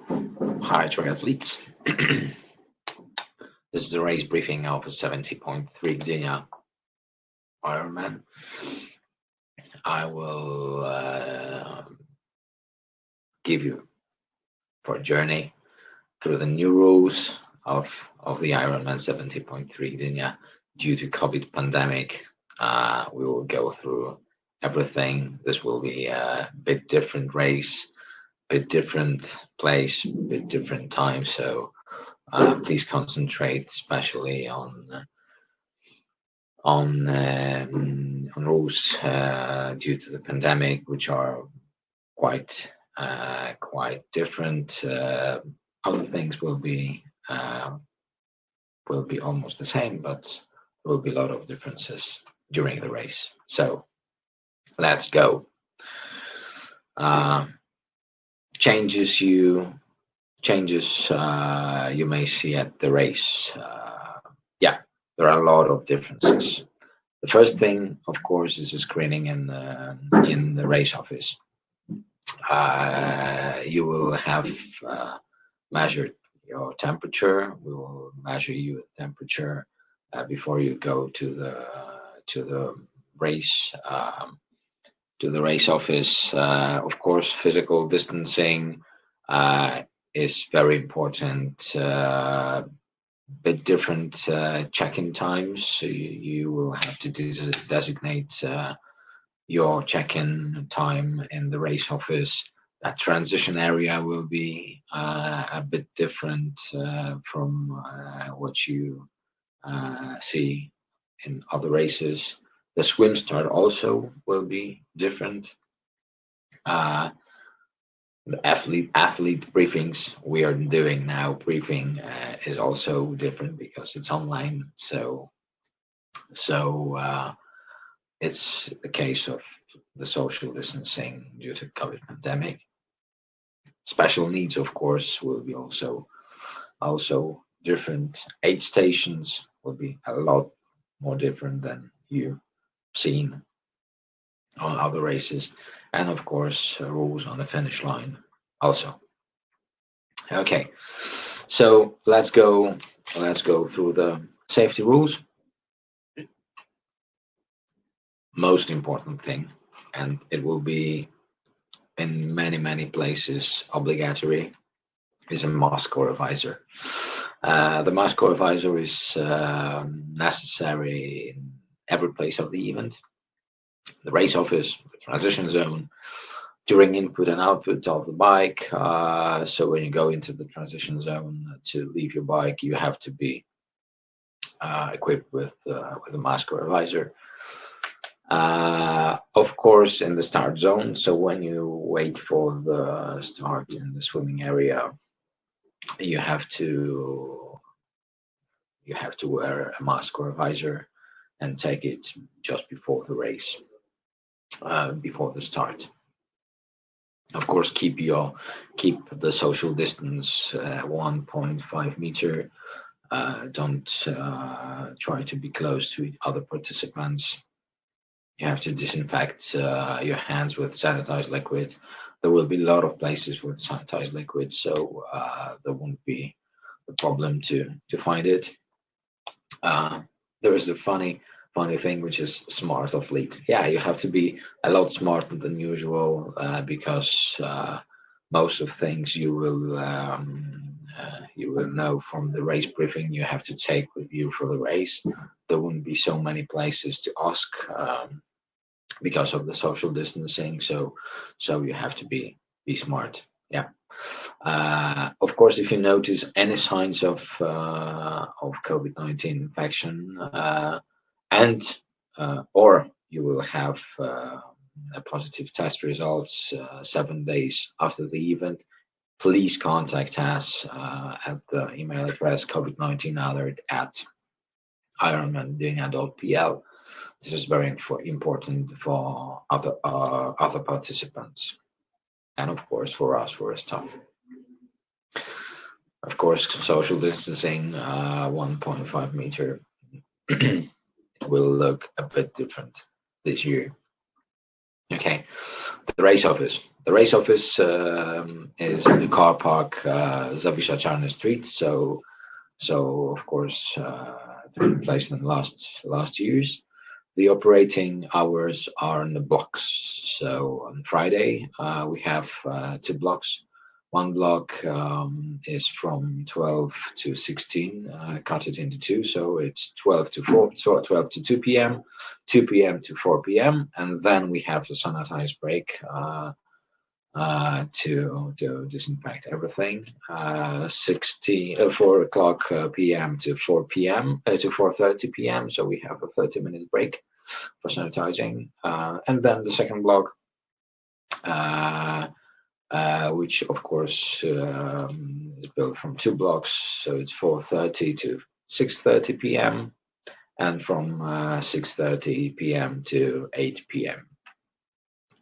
Hi, triathletes. This is the race briefing of a 70.3 Gdynia Ironman. I will give you for a journey through the new rules of the Ironman 70.3 Gdynia due to COVID pandemic. We will go through everything. This will be a bit different race, bit different place, bit different time. So please concentrate, especially on rules due to the pandemic, which are quite different. Other things will be almost the same, but there will be a lot of differences during the race. So let's go. Uh, changes you may see at the race. Yeah, there are a lot of differences. The first thing, of course, is a screening in the race office. You will have measured your temperature. We will measure your temperature before you go to the race to the race office. Of course, physical distancing is very important. Bit different check-in times. So you will have to designate your check-in time in the race office. That transition area will be a bit different from what you see in other races. The swim start also will be different. Uh, the athlete briefings we are doing now briefing is also different because it's online. So it's the case of the social distancing due to COVID pandemic. Special needs, of course, will be also different. Aid stations will be a lot more different than you've seen on other races, and of course, rules on the finish line also. Okay, so let's go. Let's go through the safety rules. Most important thing, and it will be in many places obligatory, is a mask or a visor. The mask or a visor is necessary in every place of the event: the race office, the transition zone, during input and output of the bike. So when you go into the transition zone to leave your bike, you have to be equipped with a mask or a visor. Of course, in the start zone. So when you wait for the start in the swimming area, you have to wear a mask or a visor and take it just before the race, before the start. Of course, keep the social distance 1.5 meter. Don't try to be close to other participants. You have to disinfect your hands with sanitized liquid. There will be a lot of places with sanitized liquid, so there won't be a problem to find it. There is a funny thing, which is smart athlete. Yeah, you have to be a lot smarter than usual because most of things you will know from the race briefing. You have to take with you for the race. There wouldn't be so many places to ask because of the social distancing. So you have to be smart. Yeah. Of course, if you notice any signs of COVID-19 infection, and or you will have a positive test results 7 days after the event, please contact us at the email address covid19alert at ironman.pl. This is very important for other participants, and of course for us, for staff. Of course, social distancing, 1.5 meter will look a bit different this year. Okay, the race office. The race office is in the car park, Zawisza Czarny Street. So of course, it's been placed in the last years. The operating hours are in the blocks. So on Friday, we have two blocks. One block is from 12 to 16, cut it into two. So it's 12 to 4, so 12 to 2 p.m., 2 p.m. to 4 p.m. And then we have the sanitized break to disinfect everything. 4 o'clock p.m. to 4 p.m. To 4:30 p.m. So we have a 30-minute break for sanitizing, and then the second block, which of course is built from two blocks, so it's 4:30 to 6:30 p.m. and from 6:30 p.m. to 8 p.m.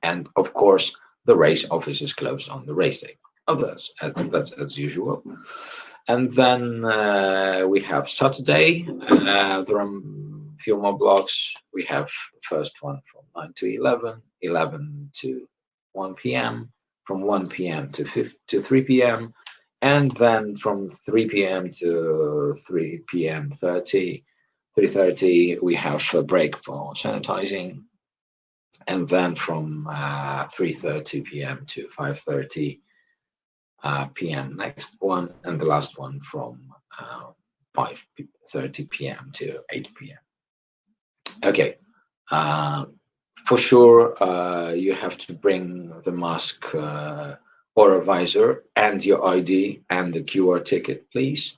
And of course, the race office is closed on the race day. Oh, that's as usual. And then we have Saturday. There are a few more blocks. We have the first one from 9 to 11, 11 to 1 p.m., from 1 p.m. to 3 p.m., and then from 3 p.m. to 3 p.m. 3:30, we have a break for sanitizing, and then from 3:30 p.m. to 5:30 p.m. next one, and the last one from 5:30 p.m. to 8 p.m. Okay, for sure you have to bring the mask or a visor and your ID and the QR ticket, please.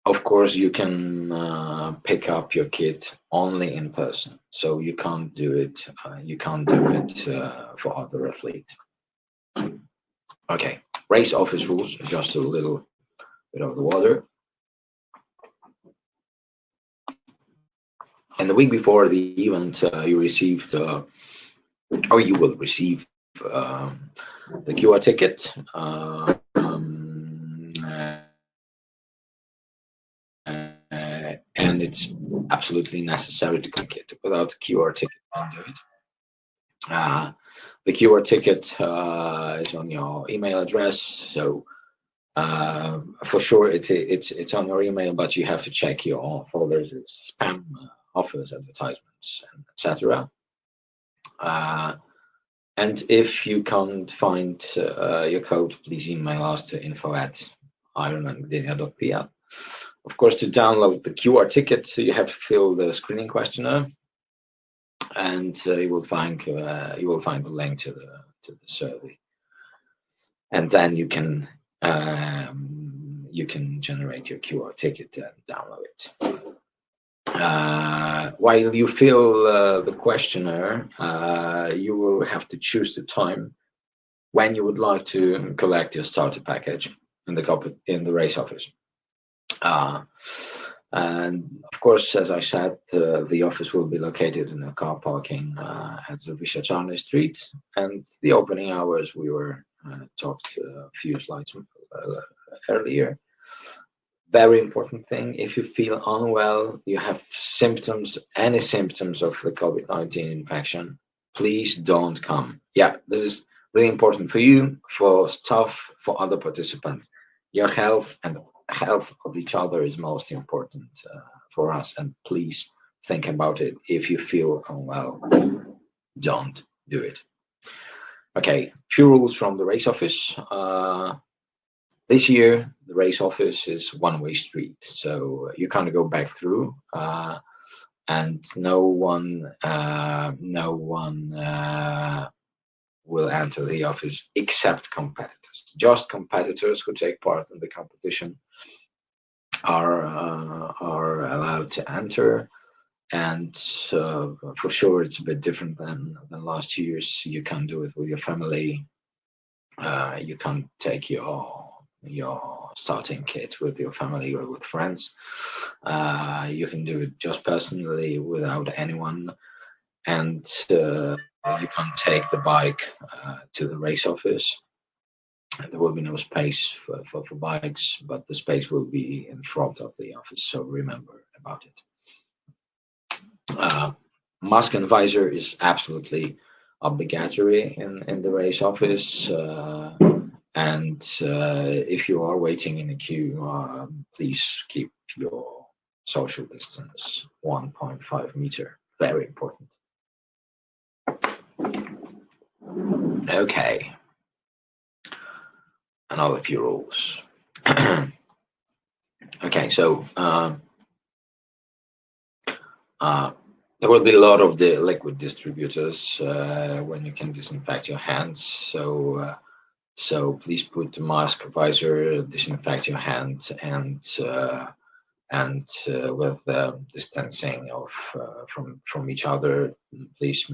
Of course, you can pick up your kit only in person, so you can't do it. You can't do it for other athletes. Okay, race office rules. Just a little bit of the water. And the week before the event, you received, or you will receive, the QR ticket. And it's absolutely necessary to click it. Without the QR ticket, you can't do it. The QR ticket is on your email address, so for sure it's on your email, but you have to check your folders. It's spam, offers, advertisements, etc. And if you can't find your code, please email us to info@ironmangdynia.pl. Of course, to download the QR ticket, you have to fill the screening questionnaire, and you will find the link to the survey, and then you can generate your QR ticket and download it. While you fill the questionnaire, you will have to choose the time when you would like to collect your starter package in the race office. And of course, as I said, the office will be located in a car parking at Zawisza Czarny Street, and the opening hours we were talked a few slides earlier. Very important thing: if you feel unwell, you have symptoms, any symptoms of the COVID-19 infection, please don't come. Yeah, this is really important for you, for staff, for other participants. Your health and health of each other is most important for us, and please think about it. If you feel unwell, don't do it. Okay, few rules from the race office. This year the race office is one-way street, so you can't go back through, and no one will enter the office except competitors. Just competitors who take part in the competition are allowed to enter, and for sure it's a bit different than last year's. You can't do it with your family. You can't take your starting kit with your family or with friends. You can do it just personally without anyone, and you can take the bike to the race office. There will be no space for bikes, but the space will be in front of the office, so remember about it. Mask and visor is absolutely obligatory in the race office. And if you are waiting in a queue, please keep your social distance 1.5 meter. Very important. Okay. Another few rules. Okay, so there will be a lot of the liquid distributors when you can disinfect your hands. So please put the mask, visor, disinfect your hands, and with distancing of from each other, please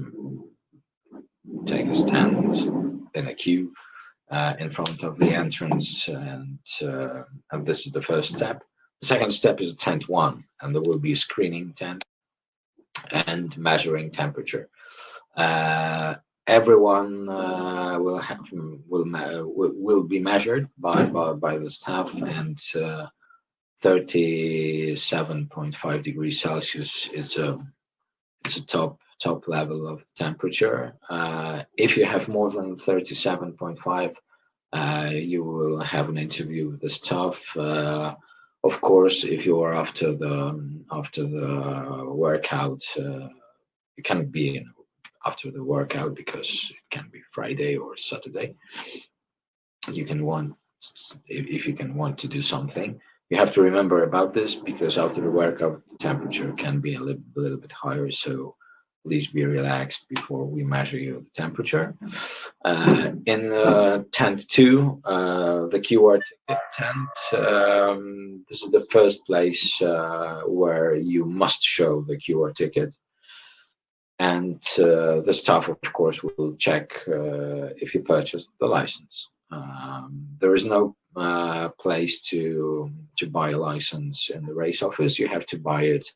take a stand in a queue in front of the entrance, and this is the first step. The second step is tent 1, and there will be a screening tent and measuring temperature. Everyone will be measured by the staff, and 37.5 degrees Celsius is a top level of temperature. If you have more than 37.5, you will have an interview with the staff. Of course, if you are after the workout, you can't be in after the workout because it can be Friday or Saturday. You can want, if you can want to do something, you have to remember about this, because after the workout, the temperature can be a little bit higher. So please be relaxed before we measure your temperature. In tent 2, the QR ticket tent, this is the first place where you must show the QR ticket. And the staff, of course, will check if you purchased the license. There is no place to buy a license in the race office. You have to buy it.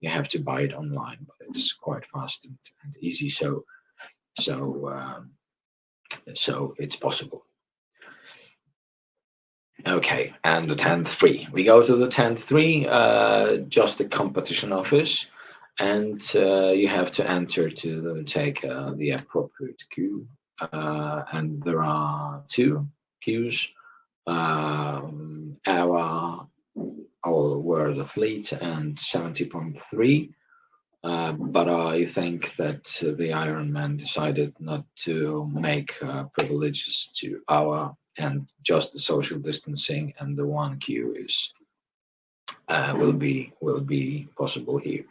You have to buy it online, but it's quite fast and easy. So it's possible. Okay, and the tent 3. We go to the tent 3, just the competition office. And you have to enter to take the appropriate queue. And there are 2 queues. Our World Athlete and 70.3. But I think that the Ironman decided not to make privileges to our, and just the social distancing, and the 1 queue is will be possible here.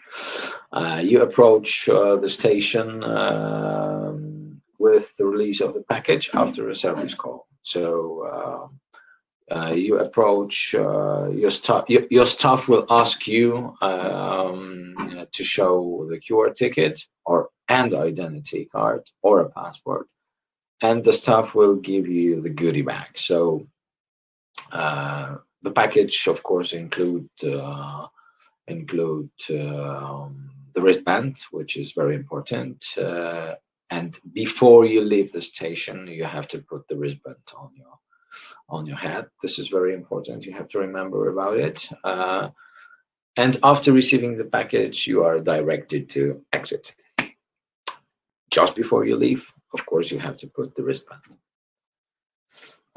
You approach the station with the release of the package after a service call. So you approach your staff. Your staff will ask you to show the QR ticket and identity card or a passport, and the staff will give you the goodie bag. So the package, of course, include the wristband, which is very important. And before you leave the station, you have to put the wristband on your head. This is very important. You have to remember about it. And after receiving the package, you are directed to exit. Just before you leave, of course, you have to put the wristband.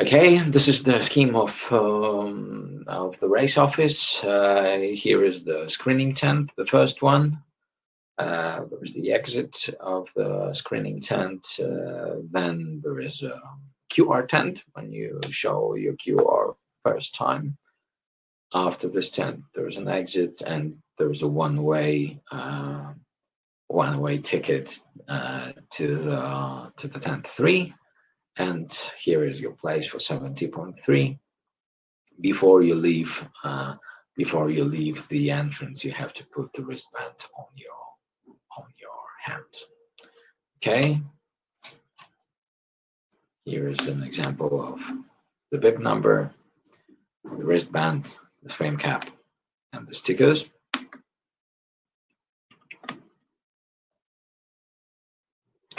Okay, this is the scheme of the race office. Here is the screening tent, the first one. There is the exit of the screening tent. Then there is a QR tent when you show your QR first time. After this tent, there is an exit, and there is a one-way ticket to the tent 3. And here is your place for 70.3. Before you leave the entrance, you have to put the wristband on your hand. Okay. Here is an example of the bib number, the wristband, the swim cap, and the stickers.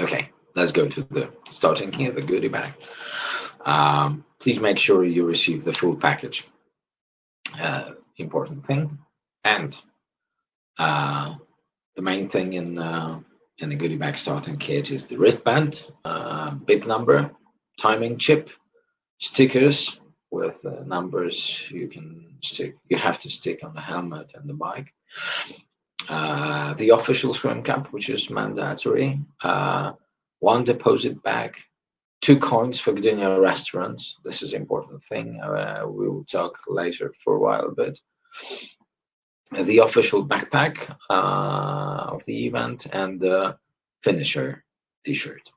Okay, let's go to the starting here, the goodie bag. Please make sure you receive the full package. Important thing. And the main thing in in the goodie bag starting kit is the wristband, bib number, timing chip, stickers with numbers you have to stick on the helmet and the bike. The official swim cap, which is mandatory. One deposit bag, 2 coins for Gdynia restaurants. This is an important thing. We will talk later for a while, but the official backpack of the event and the finisher t-shirt.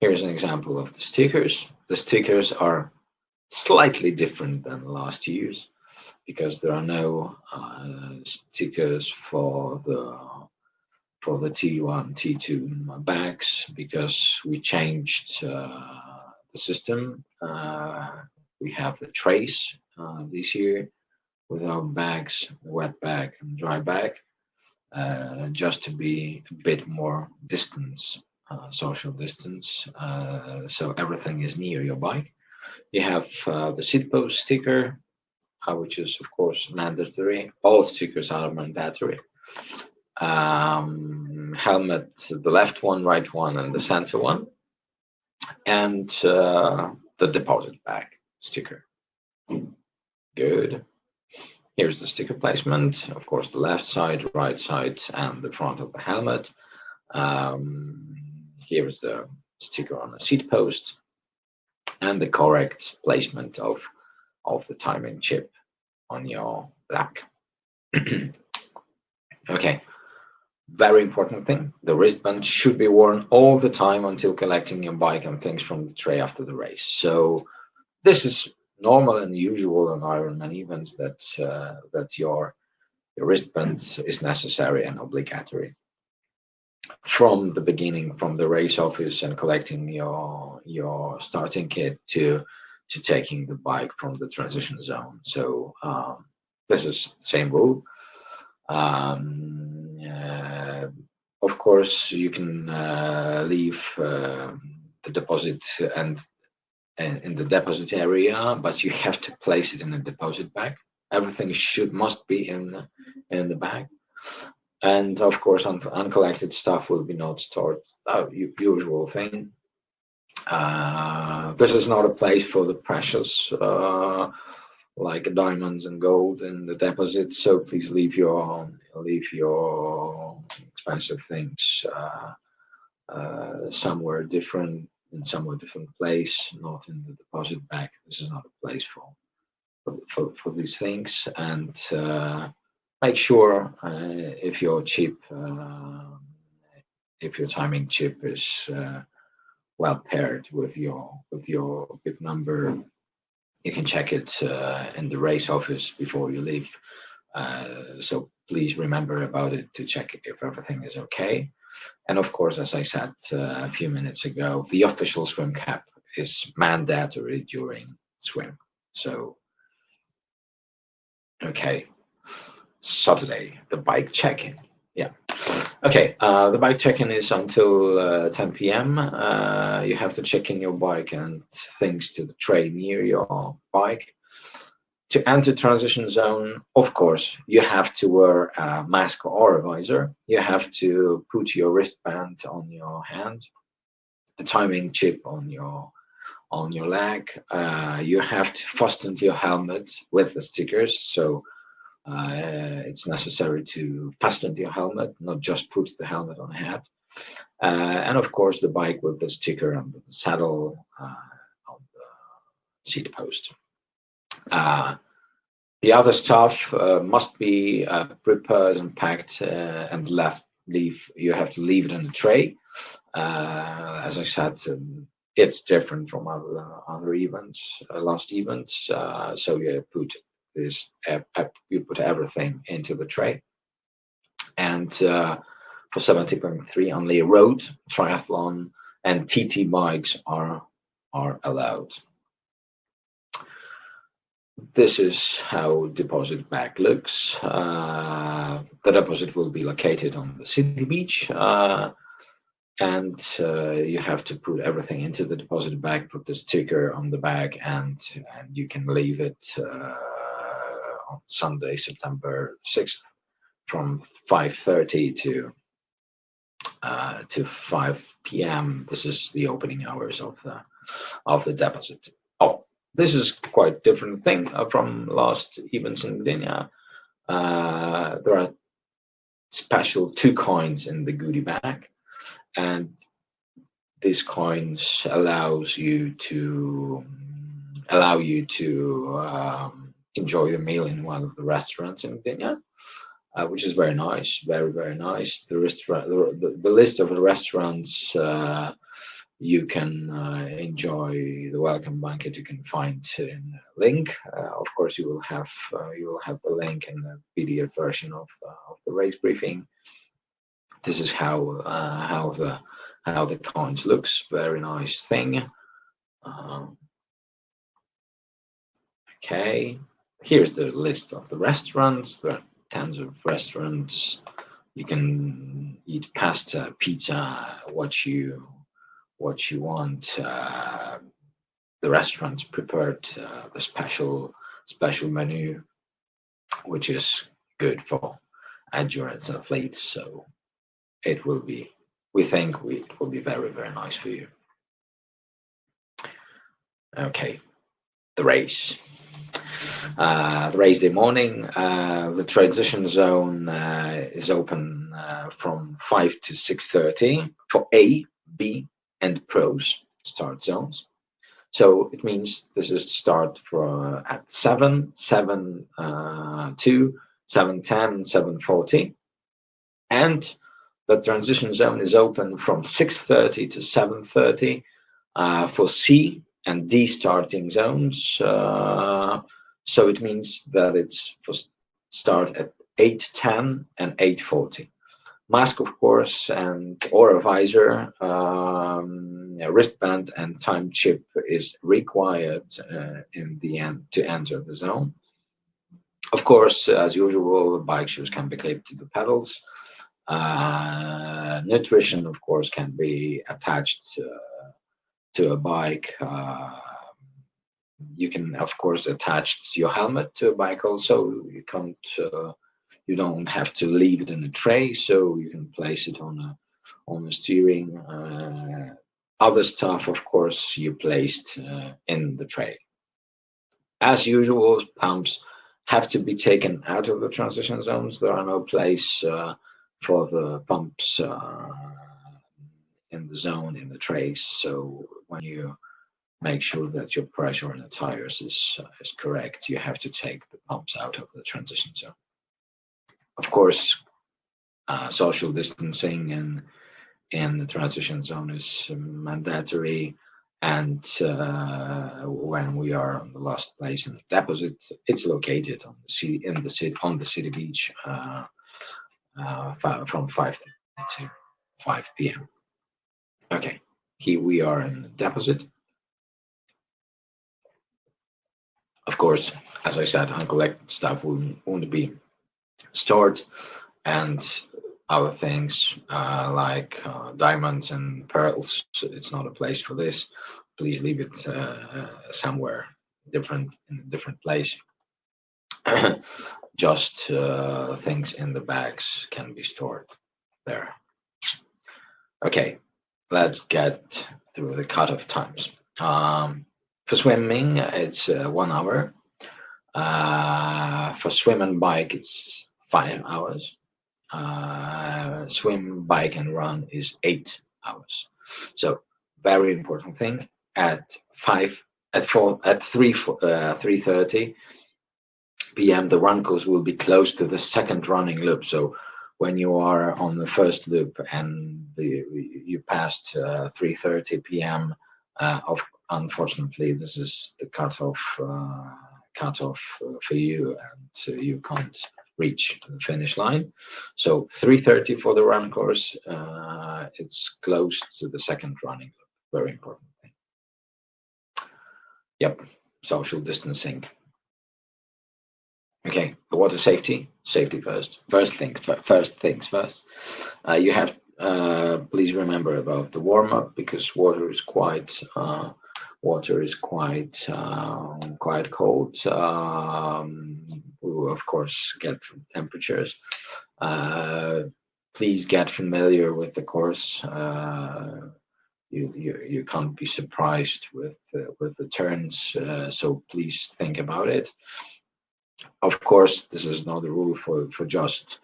Here's an example of the stickers. The stickers are slightly different than last year's because there are no stickers for the T1, T2 bags because we changed the system. We have the trays this year with our bags, wet bag and dry bag, just to be a bit more distance, social distance, so everything is near your bike. You have the seat post sticker, which is of course mandatory. All stickers are mandatory. Helmet, the left one, right one, and the center one, and the deposit bag sticker. Good. Here's the sticker placement. Of course, the left side, right side, and the front of the helmet. Here's the sticker on the seat post, and the correct placement of the timing chip on your back. Okay. Very important thing, the wristband should be worn all the time until collecting your bike and things from the tray after the race. So this is normal and usual in Ironman events that your wristband is necessary and obligatory from the beginning, from the race office and collecting your starting kit to taking the bike from the transition zone. So this is the same rule. Of course, you can leave the deposit and in the deposit area, but you have to place it in a deposit bag. Everything must be in the bag, and of course, uncollected stuff will be not stored. Usual thing. This is not a place for the precious. Like diamonds and gold in the deposit, so please leave your expensive things somewhere different, in somewhere different place, not in the deposit bag. This is not a place for these things. And make sure if your chip, if your timing chip is well paired with your bib number. You can check it in the race office before you leave. So please remember about it to check if everything is okay. And of course, as I said a few minutes ago, the official swim cap is mandatory during swim. So, okay, Saturday, the bike check-in. Yeah. Okay, the bike check-in is until 10 p.m. You have to check in your bike and things to the tray near your bike. To enter transition zone, of course, you have to wear a mask or a visor. You have to put your wristband on your hand, a timing chip on your leg. You have to fasten your helmet with the stickers. So it's necessary to fasten your helmet, not just put the helmet on the head. And of course, the bike with the sticker and the saddle on the seat post. The other stuff must be prepared and packed and leave. You have to leave it in a tray. As I said, it's different from other events, last events. So you put you put everything into the tray. And for 70.3, only road, triathlon, and TT bikes are allowed. This is how deposit bag looks. The deposit will be located on the city beach, and you have to put everything into the deposit bag, put the sticker on the bag, and you can leave it on Sunday, September 6th, from 5:30 to to 5 p.m. This is the opening hours of the deposit. Oh, this is quite different thing from last events in Gdynia. There are special 2 coins in the goodie bag, and these coins allow you to enjoy the meal in one of the restaurants in Gdynia, which is very nice, very nice. The restaurant, the list of the restaurants you can enjoy the welcome banquet. You can find in the link. Of course, you will have the link in the PDF version of the race briefing. This is how the coins looks. Very nice thing. Okay, here's the list of the restaurants. There are tons of restaurants. You can eat pasta, pizza, what you want. The restaurants prepared the special menu, which is good for endurance athletes. So it will be. We think it will be very nice for you. Okay, the race. The race day morning. The transition zone is open from 5 to 6:30 for A, B, and pros start zones. So it means this is start for at 7, 7 2, 7:10, 7:40, and the transition zone is open from 6:30 to 7:30 for C and D starting zones. So it means that it's for start at 8:10 and 8:40. Mask, of course, or a visor, a wristband, and time chip is required in the end to enter the zone. Of course, as usual, bike shoes can be clipped to the pedals. Nutrition, of course, can be attached to a bike. You can, of course, attach your helmet to a bike also. You don't have to leave it in a tray, so you can place it on a steering. Other stuff, of course, you placed in the tray. As usual, pumps have to be taken out of the transition zones. There are no place for the pumps in the zone, in the trays. So when you make sure that your pressure in the tires is correct, you have to take the pumps out of the transition zone. Of course, social distancing in the transition zone is mandatory. And when we are on the last place in the deposit, it's located on the city beach from 5 to 5 p.m. Okay, here we are in the deposit. Of course, as I said, uncollected stuff won't be stored, and other things like diamonds and pearls, it's not a place for this. Please leave it somewhere different, in a different place. Just things in the bags can be stored there. Okay, let's get through the cutoff times. For swimming, it's 1 hour. For swim and bike, it's 5 hours. Swim, bike, and run is 8 hours. So very important thing. At 3:30 p.m. the run course will be close to the second running loop. So when you are on the first loop and you passed 3:30 p.m. Unfortunately, this is the cutoff for you, and so you can't reach the finish line. So 3:30 for the run course. It's close to the second running loop. Very important thing. Yep, social distancing. Okay, the water safety first. First things first. You have please remember about the warm up, because water is quite cold. We will of course get temperatures. please get familiar with the course. You can't be surprised with the turns, so please think about it. Of course, this is not a rule for just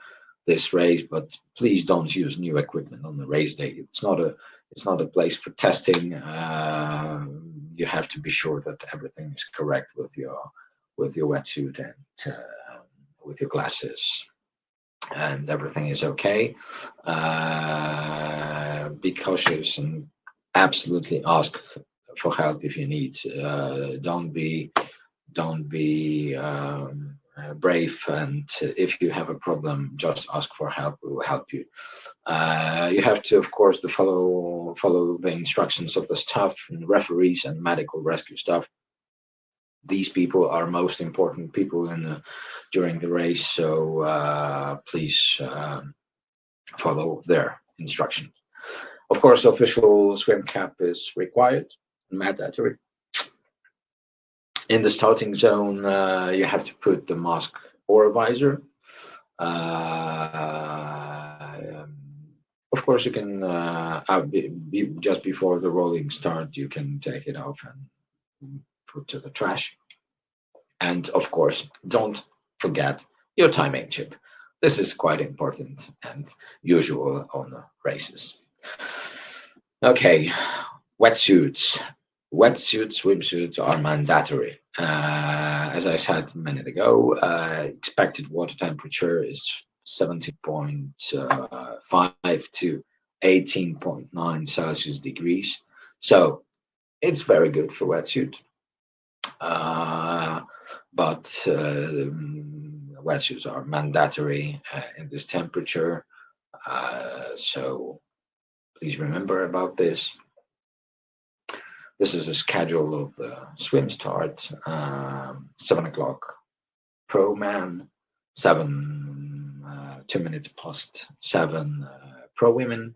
this race, but please don't use new equipment on the race day. It's not a place for testing. You have to be sure that everything is correct with your wetsuit and with your glasses, and everything is okay. Be cautious and absolutely ask for help if you need. Don't be brave, and if you have a problem, just ask for help. We will help you. You have to, of course, follow the instructions of the staff and referees and medical rescue staff. These people are most important people during the race, so please follow their instructions. Of course, official swim cap is required, mandatory. In the starting zone, you have to put the mask or a visor. Of course, you can just before the rolling start, you can take it off and put to the trash. And of course, don't forget your timing chip. This is quite important and usual on races. Okay, wetsuits. Wetsuits, swimsuits are mandatory. As I said a minute ago, expected water temperature is 17.5 to 18.9 Celsius degrees. So it's very good for wetsuit. But wetsuits are mandatory in this temperature. So please remember about this. This is a schedule of the swim start. 7 o'clock pro man, 2 minutes past 7 pro women,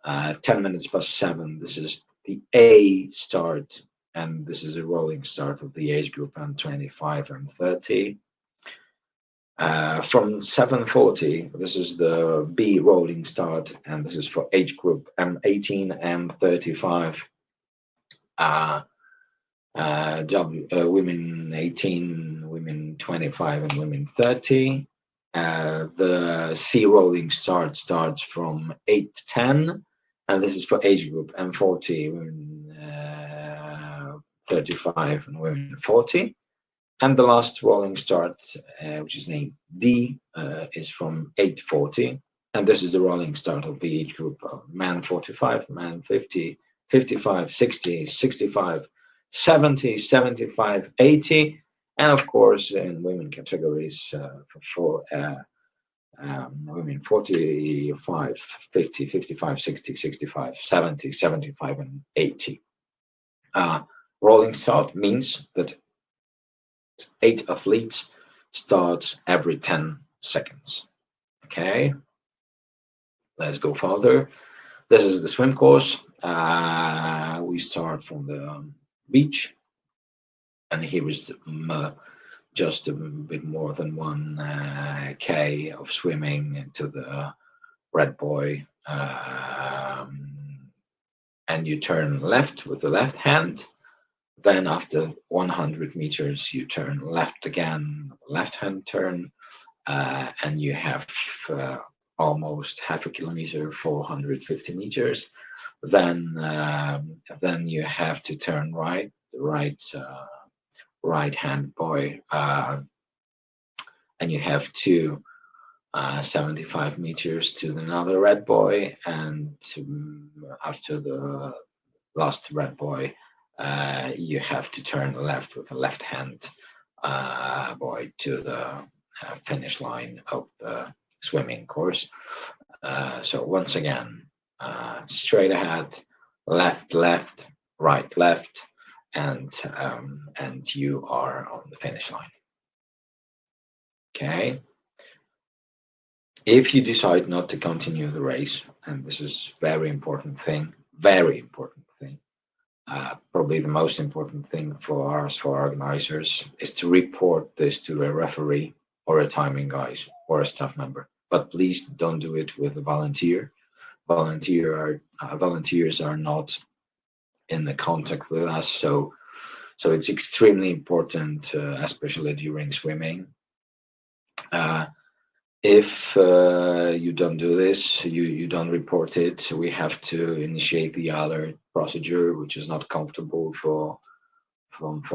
10 minutes past 7. This is the A start, and this is a rolling start of the age group M25 and 30. From 7:40, this is the B rolling start, and this is for age group M18 and 35. Women 18, women 25, and women 30. The C rolling start starts from 8:10, and this is for age group M40, women 35, and women 40. And the last rolling start, which is named D, is from 8:40, and this is the rolling start of the age group of man 45, man 50, 55, 60, 65, 70, 75, 80, and of course in women categories for women 45, 50, 55, 60, 65, 70, 75, and 80. Rolling start means that 8 athletes start every 10 seconds. Okay, let's go further. This is the swim course. We start from the beach, and here is just a bit more than 1K of swimming to the red buoy, and you turn left with the left hand. Then after 100 meters, you turn left again, left hand turn, and you have almost half a kilometer, 450 meters. Then you have to turn right, right hand buoy, and you have to 75 meters to another red buoy, and after the last red buoy, you have to turn left with a left hand buoy to the finish line of the swimming course. So once again, straight ahead, left, left, right, left, and you are on the finish line. Okay. If you decide not to continue the race, and this is very important thing, probably the most important thing for us, for organizers, is to report this to a referee or a timing guide or a staff member. but please don't do it with a volunteer. Volunteers are not in the contact with us, so it's extremely important, especially during swimming. Uh, if you don't do this, you don't report it, we have to initiate the other procedure, which is not comfortable for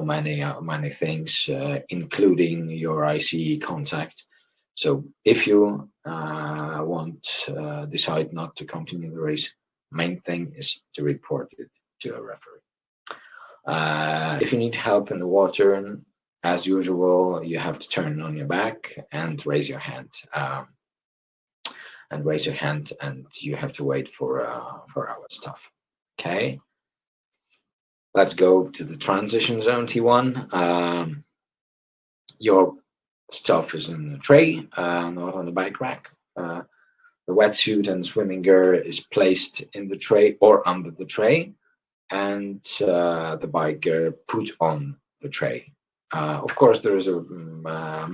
many things, including your ICE contact. So if you decide not to continue the race, main thing is to report it to a referee. If you need help in the water, as usual, you have to turn on your back and raise your hand. And you have to wait for our stuff. Okay. Let's go to the transition zone T1. Your stuff is in the tray, not on the bike rack. The wetsuit and swimming gear is placed in the tray or under the tray, and the bike gear put on the tray. Of course, there is a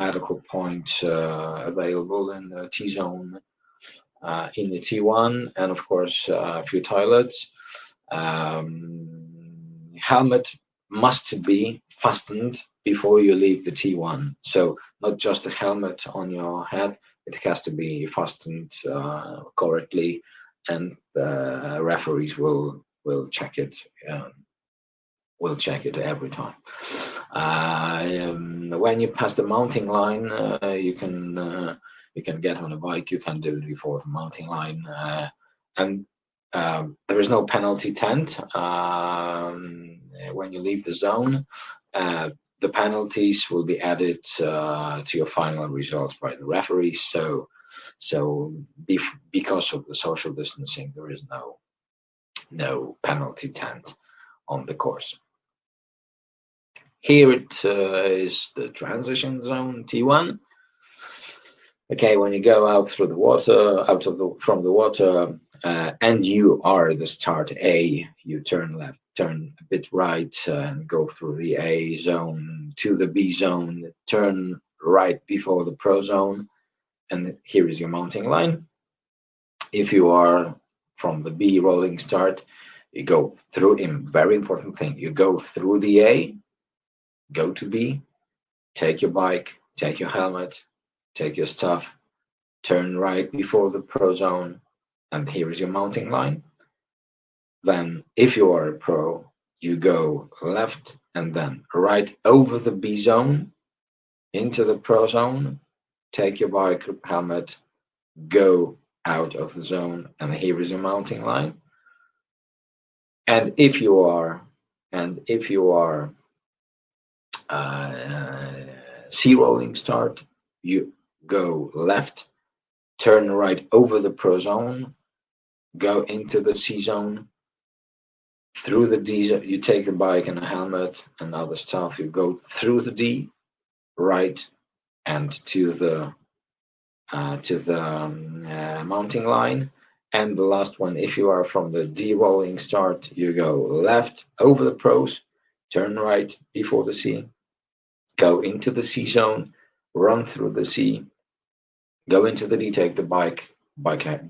medical point available in the T zone, in the T1, and of course a few toilets. Helmet must be fastened before you leave the T1. So not just a helmet on your head, it has to be fastened correctly, and the referees will check it. Will check it every time. When you pass the mounting line, you can get on a bike. You can do it before the mounting line, and there is no penalty tent when you leave the zone. The penalties will be added to your final results by the referees. So because of the social distancing, there is no penalty tent on the course. Here it is the transition zone T1. Okay, when you go out through the water, from the water, and you are the start A, you turn left, turn a bit right, and go through the A zone to the B zone, turn right before the pro zone, and here is your mounting line. If you are from the B rolling start, you go through, very important thing, you go through the A, go to B, take your bike, take your helmet, take your stuff, turn right before the pro zone, and here is your mounting line. Then if you are a pro, you go left and then right over the B zone into the pro zone, take your bike, helmet, go out of the zone, and here is your mounting line. And if you are C rolling start, you go left, turn right over the pro zone, go into the C zone, through the D zone, you take the bike and a helmet and other stuff, you go through the D, right, and to the mounting line. And the last one, if you are from the D rolling start, you go left over the pros, turn right before the C, go into the C zone, run through the C, go into the D, take the bike,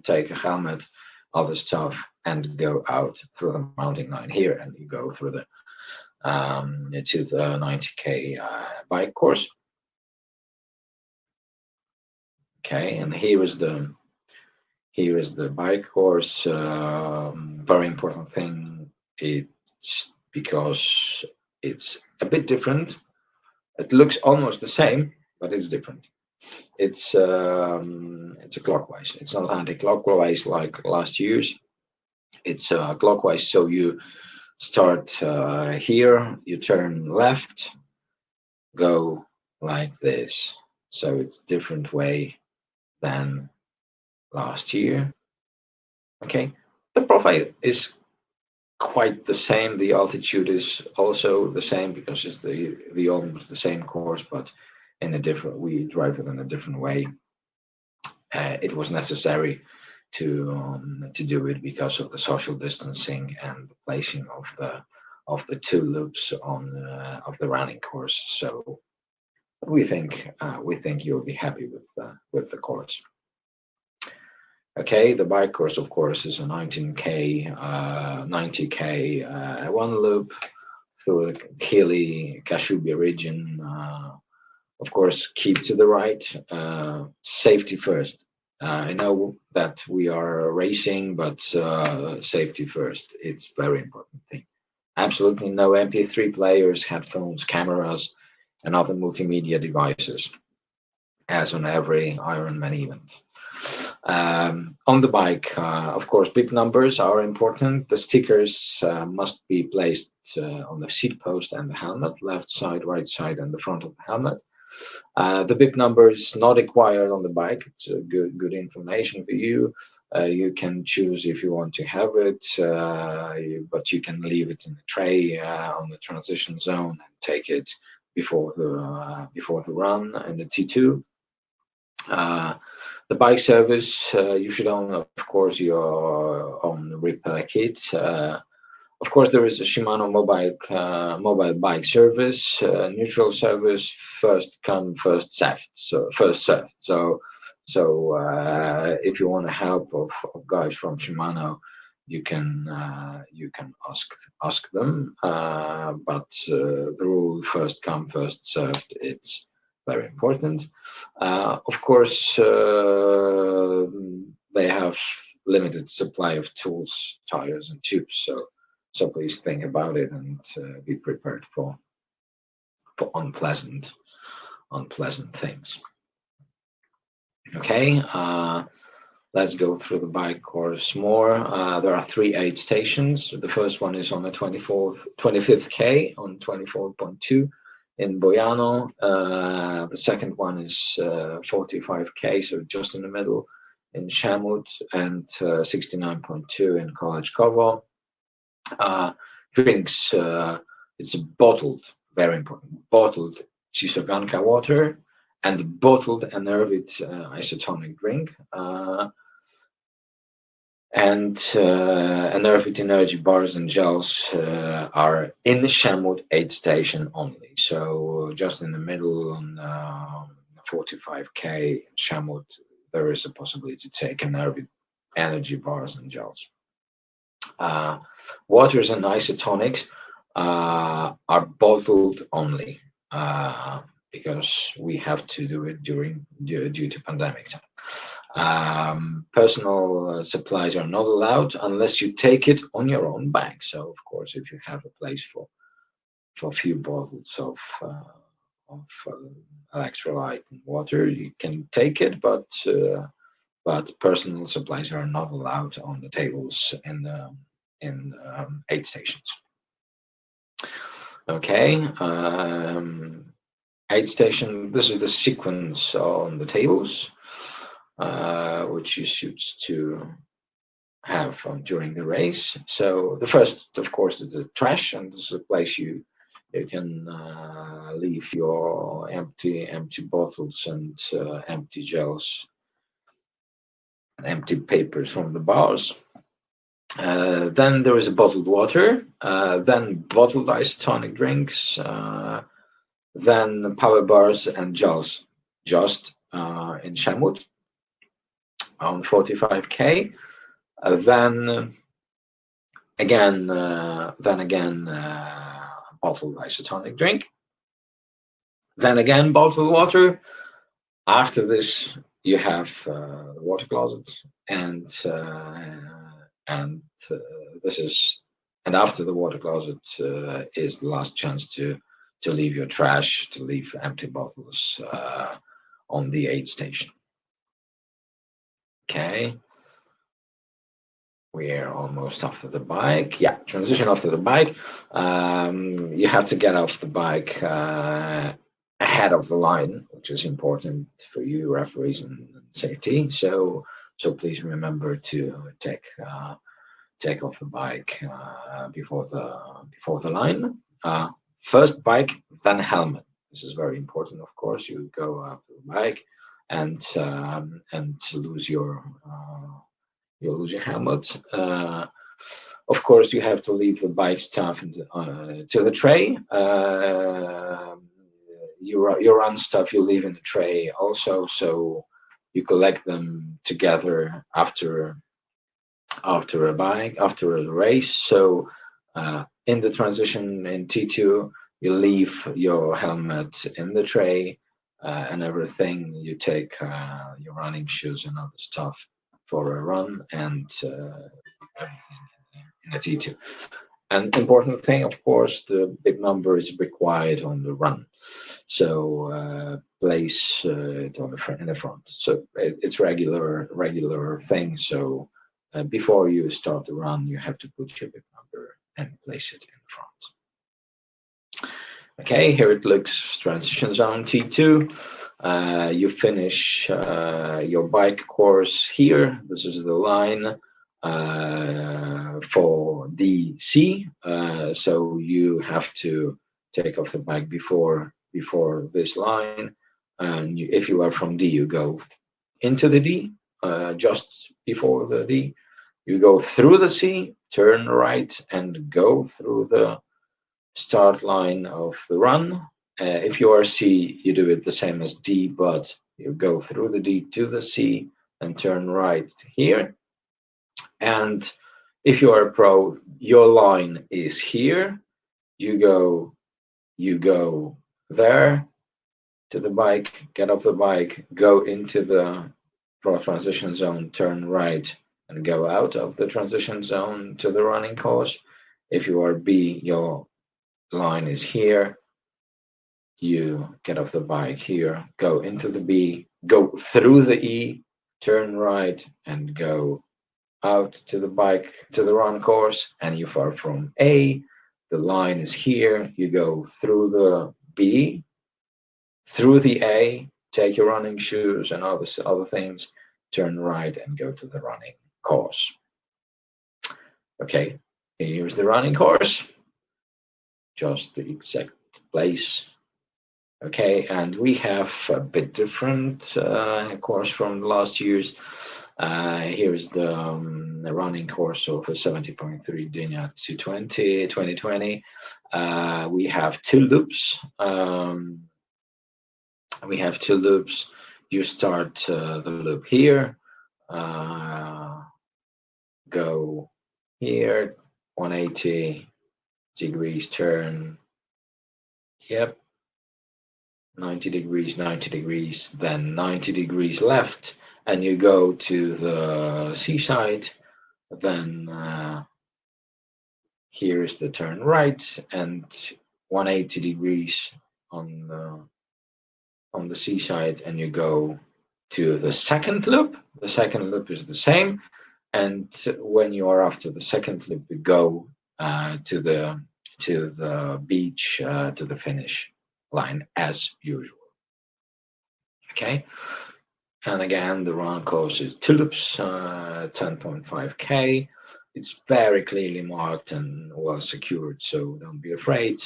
take a helmet, other stuff, and go out through the mounting line here, and you go through the to the 90k bike course. Okay, and here is the bike course. Very important thing. It's because it's a bit different. It looks almost the same, but it's different. It's a clockwise. It's not anti-clockwise like last year's. It's clockwise. So you start here, you turn left, go like this. So it's a different way than last year. Okay, the profile is quite the same. The altitude is also the same because it's the almost the same course, but in a different. We drive it in a different way. It was necessary to do it because of the social distancing and the placing of the two loops on of the running course. So we think you'll be happy with the course. Okay, the bike course, of course, is a 19K, 90K, one loop through the hilly Kashubi region. Of course, keep to the right, safety first. I know that we are racing, but safety first. It's very important thing. Absolutely no MP3 players, headphones, cameras, and other multimedia devices, as on every Ironman event. On the bike, of course, bib numbers are important. The stickers must be placed on the seat post and the helmet, left side, right side, and the front of the helmet. The bib number is not required on the bike. It's a good information for you. You can choose if you want to have it, but you can leave it in the tray on the transition zone and take it before the run in the T2. The bike service, you should own, of course, your own repair kit. Of course, there is a Shimano mobile bike service, neutral service, first come, first served. So first served. So if you want the help of guys from Shimano, you can ask them. But the rule first come, first served. It's very important. Of course, they have limited supply of tools, tires, and tubes. So please think about it and be prepared for unpleasant things. Okay, let's go through the bike course more. There are 3 aid stations. The first one is on the 25th K on 24.2 in Boiano. The second one is 45K, so just in the middle in Shamut, and 69.2 in Kolečkovo. Drinks, it's bottled, very important, bottled Chisovanka water and bottled Enervit isotonic drink. And Enervit energy bars and gels are in the Shamut aid station only. So just in the middle on 45K Shamut, there is a possibility to take Enervit energy bars and gels. Waters and isotonics are bottled only because we have to do it due to pandemic time. Personal supplies are not allowed unless you take it on your own bag. So of course, if you have a place for a few bottles of electrolyte and water, you can take it, but personal supplies are not allowed on the tables in aid stations. Okay, aid station. This is the sequence on the tables, which you should to have during the race. So the first, of course, is the trash, and this is a place you can leave your empty bottles and empty gels, and empty papers from the bars. Then there is a bottled water, then bottled isotonic drinks, then power bars and gels just in Shamut on 45K. Then again bottled isotonic drink. Then again bottled water. After this, you have the water closet, and this is, and after the water closet is the last chance to leave your trash, to leave empty bottles on the aid station. Okay, we're almost after the bike. Yeah, transition after the bike. You have to get off the bike ahead of the line, which is important for you, referees, and safety. So please remember to take off the bike before the line. First bike, then helmet. This is very important, of course. You go after the bike and lose your helmet. Of course, you have to leave the bike stuff to the tray. Your run stuff you leave in the tray also. So you collect them together after after a race. So in the transition in T2, you leave your helmet in the tray and everything. You take your running shoes and other stuff for a run, and everything in a T2. And important thing, of course, the big number is required on the run. So place it on the front, in the front. So it's regular thing. So before you start the run, you have to put your big number and place it in front. Okay, here it looks transition zone T2. You finish your bike course here. This is the line for DC. So you have to take off the bike before this line. And if you are from D, you go into the D, just before the D. You go through the C, turn right, and go through the start line of the run. If you are C, you do it the same as D, but you go through the D to the C and turn right here. And if you are a pro, your line is here. You go there to the bike, get off the bike, go into the pro transition zone, turn right, and go out of the transition zone to the running course. If you are B, your line is here. You get off the bike here, go into the B, go through the E, turn right, and go out to the bike to the run course. And you are from A, the line is here. You go through the B, through the A, take your running shoes and other things, turn right, and go to the running course. Okay, here's the running course, just the exact place. Okay, and we have a bit different course from last year's. Here's the running course of a 70.3 Gdynia C20 2020. We have two loops. You start the loop here, go here, 180 degrees turn. Yep. 90 degrees, then 90 degrees left, and you go to the seaside. Then here's the turn right, and 180 degrees on the seaside, and you go to the second loop. The second loop is the same, and when you are after the second loop, you go to the beach, to the finish line as usual. Okay, and again the run course is two loops, 10.5k. It's very clearly marked and well secured, so don't be afraid.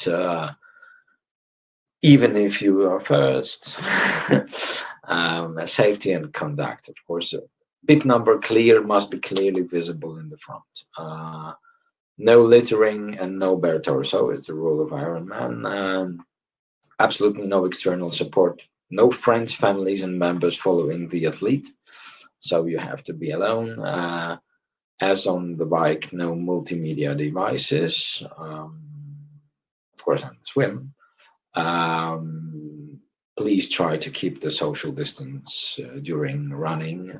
Even if you are first, safety and conduct, of course. Big number clear must be clearly visible in the front. No littering and no bare torso. It's a rule of Ironman. Absolutely no external support. No friends, families, and members following the athlete. So you have to be alone. As on the bike, no multimedia devices. Of course, on the swim. Please try to keep the social distance during running.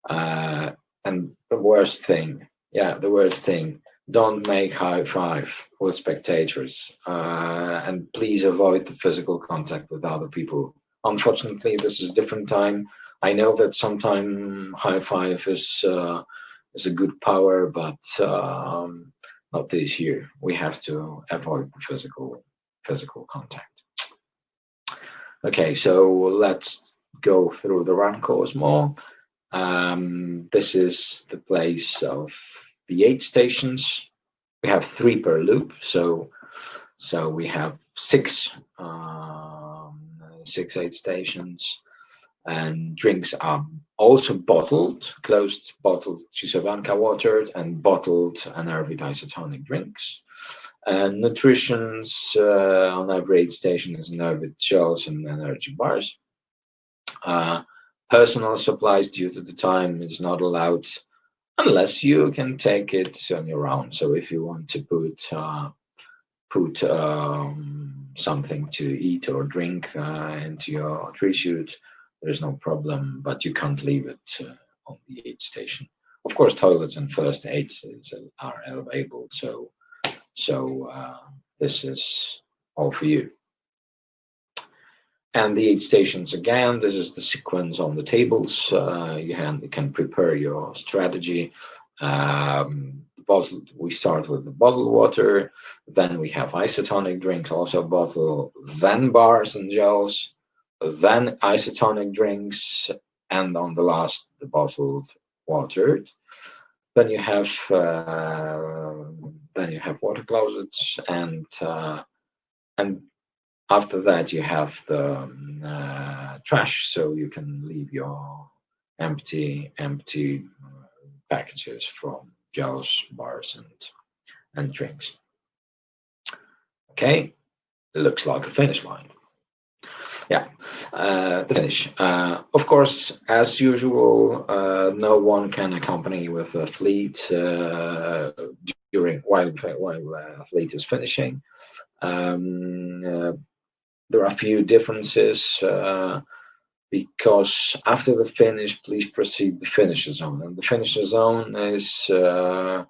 And the worst thing, don't make high five with spectators, and please avoid the physical contact with other people. Unfortunately, this is different time. I know that sometimes high five is a good power, but not this year. We have to avoid the physical contact. Okay, so let's go through the run course more. This is the place of the 8 stations. We have 3 per loop, so we have 6 8 stations, and drinks are also bottled, closed bottled Chisavanka water and bottled anaerobic isotonic drinks. And nutrition's on every 8 station is anaerobic gels and energy bars. Personal supplies, due to the time, is not allowed unless you can take it on your own. So if you want to put something to eat or drink into your tree chute, there's no problem, but you can't leave it on the aid station. Of course, toilets and first aids are available, so this is all for you. And the aid stations, again, this is the sequence on the tables. You can prepare your strategy. We start with the bottled water, then we have isotonic drinks, also bottled, then bars and gels, then isotonic drinks, and on the last, the bottled water. Then you have water closets, and after that you have the trash, so you can leave your empty packages from gels, bars, and drinks. Okay, it looks like a finish line. Yeah, the finish. Of course, as usual, no one can accompany with a fleet while fleet is finishing. There are a few differences. Because after the finish, please proceed the finisher zone. And the finisher zone is a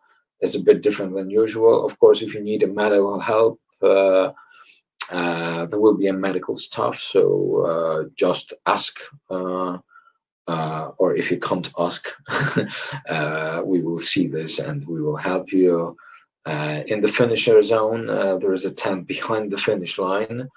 bit different than usual. Of course, if you need a medical help, there will be a medical staff. So just ask, or if you can't ask, we will see this and we will help you. In the finisher zone, there is a tent behind the finish line.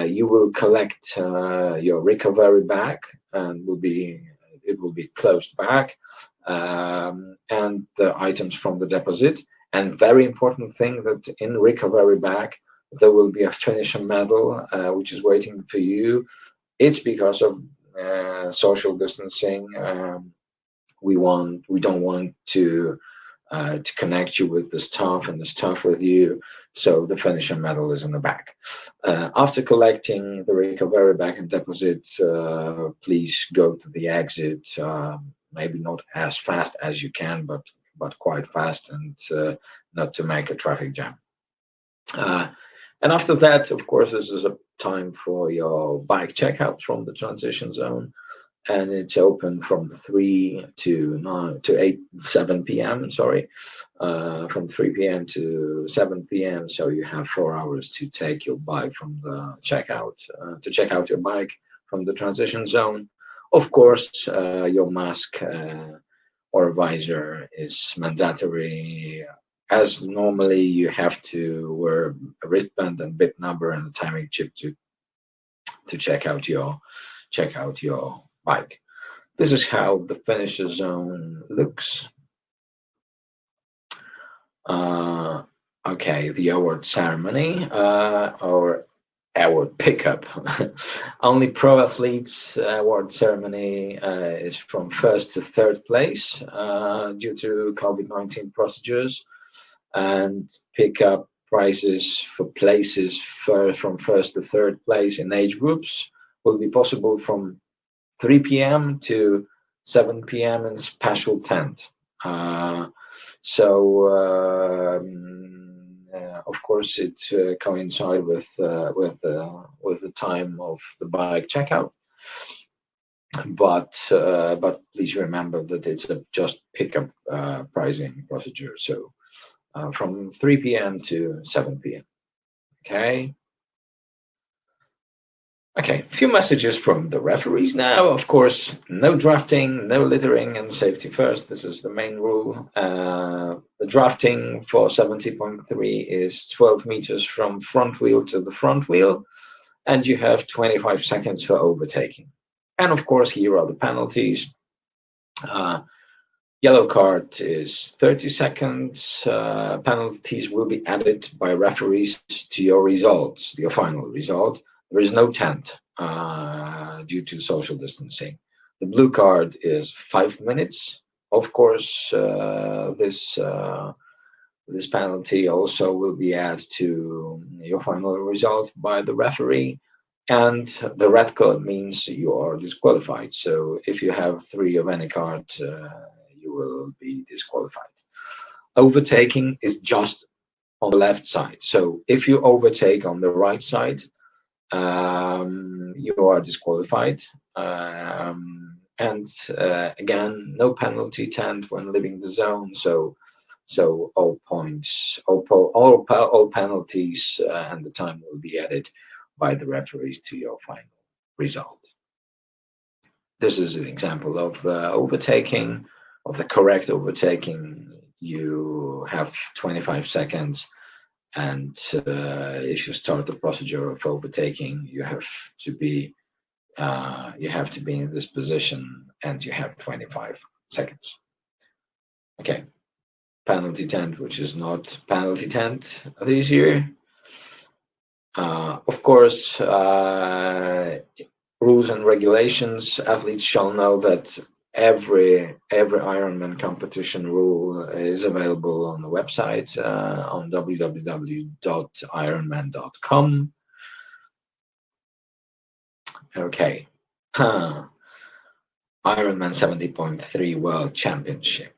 You will collect your recovery bag, and it will be closed back, and the items from the deposit. And very important thing, that in recovery bag there will be a finisher medal which is waiting for you. It's because of social distancing. We don't want to connect you with the staff and the staff with you. So the finisher medal is in the back. After collecting the recovery bag and deposit, please go to the exit. Maybe not as fast as you can, but quite fast, and not to make a traffic jam. And after that, of course, this is a time for your bike checkout from the transition zone. And it's open from 3 to 7 p.m. Sorry, from 3 p.m. to 7 p.m. So you have 4 hours to take your bike from the checkout, to check out your bike from the transition zone. Of course, your mask or visor is mandatory. As normally, you have to wear a wristband and bit number and a timing chip to check out your bike. This is how the finisher zone looks. Okay, the award ceremony or award pickup. Only pro athletes award ceremony is from first to third place due to COVID-19 procedures, and pick up prizes for places from first to third place in age groups will be possible from 3 p.m. to 7 p.m. in special tent. Of course, it coincides with the time of the bike checkout. But please remember that it's just pickup pricing procedure. So from 3 p.m. to 7 p.m. Okay. Okay, a few messages from the referees now. Of course, no drafting, no littering, and safety first. This is the main rule. The drafting for 70.3 is 12 meters from front wheel to the front wheel, and you have 25 seconds for overtaking. And of course, here are the penalties. Yellow card is 30 seconds. Penalties will be added by referees to your results, your final result. There is no tent due to social distancing. The blue card is 5 minutes. Of course, this penalty also will be added to your final result by the referee. and the red card means you are disqualified. So if you have three of any card, you will be disqualified. Overtaking is just on the left side. So if you overtake on the right side, you are disqualified. And again, no penalty tent when leaving the zone. So all points, all penalties, and the time will be added by the referees to your final result. This is an example of overtaking, of the correct overtaking. You have 25 seconds, and if you start the procedure of overtaking, you have to be in this position, and you have 25 seconds. Okay, penalty tent, which is not penalty tent this year. Of course, rules and regulations. Athletes shall know that every Ironman competition rule is available on the website on www.ironman.com. Okay. Ironman 70.3 World Championship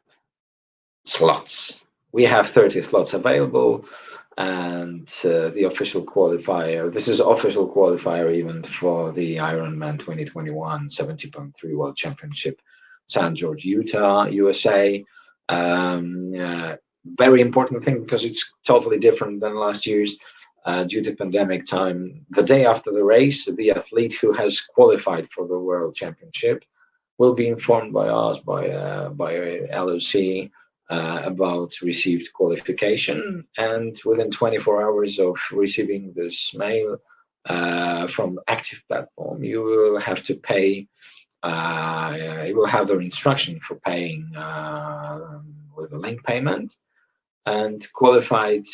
slots. We have 30 slots available, and the official qualifier. This is official qualifier event for the Ironman 2021 70.3 World Championship, San George, Utah, USA. Very important thing because it's totally different than last year's. Due to pandemic time, the day after the race, the athlete who has qualified for the World Championship will be informed by us, by LOC, about received qualification, and within 24 hours of receiving this mail from active platform, you will have to pay. You will have their instruction for paying with a link payment, and qualified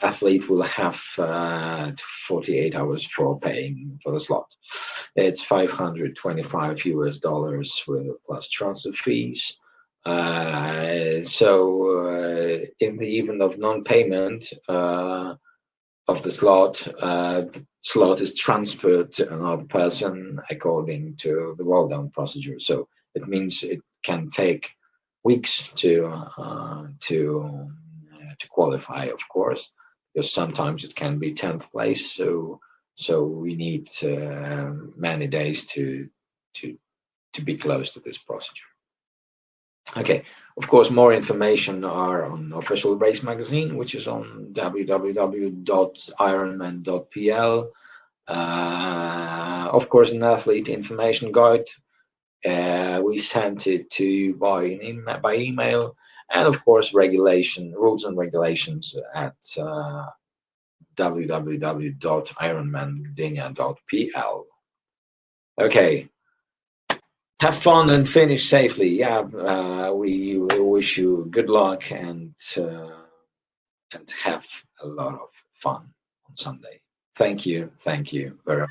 athlete will have 48 hours for paying for the slot. It's $525 US with plus transfer fees. So in the event of non-payment of the slot is transferred to another person according to the roll-down procedure. So it means it can take weeks to qualify, of course, because sometimes it can be 10th place. So we need many days to be close to this procedure. Okay, of course, more information are on official race magazine, which is on www.ironman.pl. Of course, an athlete information guide. We sent it to you by email, and of course, rules and regulations at www.ironmangdynia.pl. Okay. Have fun and finish safely. Yeah, we wish you good luck and have a lot of fun on Sunday. Thank you very much.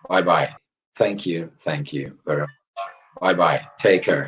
Bye bye. Thank you very much. Bye bye. Take care.